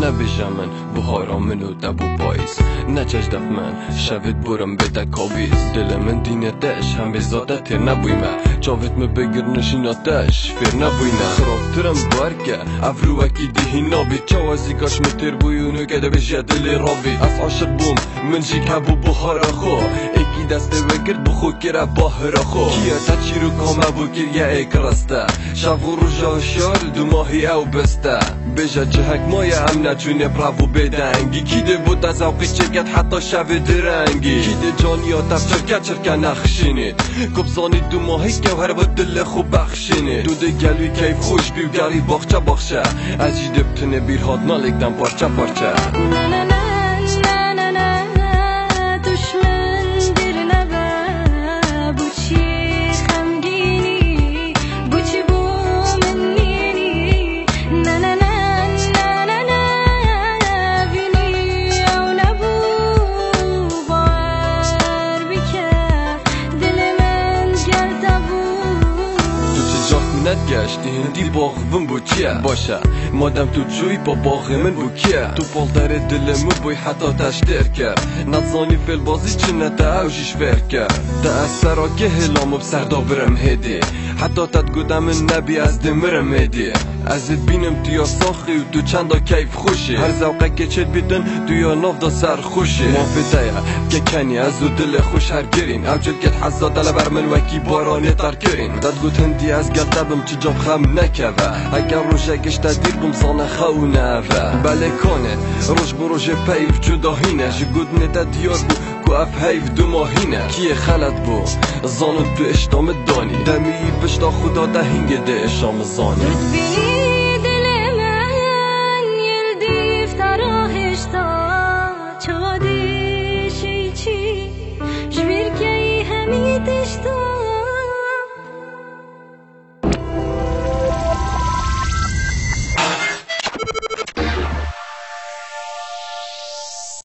نبیجمن بهارا منو دبو پاییز نچجدف من شوید برم به دکاویز دل من دینتش هم بزاده تر نبویمه چاوید me بگیر نشیناتش فیر نبوینه خرافترم بارکه افروکی دیهی نابی چوازی کاش متر بویونو که دبیشه دلی رابی از عاشق بوم من جی کبو بخارا خو ایکی دسته وکرد بخو کرا باهرا خو کیا تا چی رو کامه بو کر یا ایک رسته شفو رو جاشار دو ماهی او بسته بجا جهک مایه هم نچونه براو بدنگی کیده بود از اوقی چرکت حتی شوه درنگی کیده جانیا تف چرکه نخشینید کبزانی دو ماهی که هر با دل خوب بخشینید دو ده گلوی کیف خوش بیو گری باخچه باخشه عجیده بتونه بیرهاد نالکدن پارچه پارچه گشتی هندی باغ بم بو چیه باشه مادم تو جوی با باغ من بو کیه تو پال در دلمو بوی حتی تشتر کرد نزانی فیل بازی چی نده اوشیش فر کرد ده از سرا که هلامو بسردا برم هدی حتی تد گودم نبی از دمرم هدی ازت بینم تویا ساخی و تو چندا کیف خوشی هر زوقه که چت بیدن تویا ناف دا سر خوشی مافده که کنی از او دل خوش هر گرین او جلکت حزا دل بر من وکی بارانه تر کرین داد گوت هندی از گلتبم چی جاب خم نکوه اگر روشه گشت دیر بم زانه خو نوه بله کانه روش بروش پیف جداهینه جگود نده دیار بو کو اف هیف دو ماهینه کیه خلط بو زانو تو اشتام دانی دمی بشتا خدا ده هنگه ده اشام زانی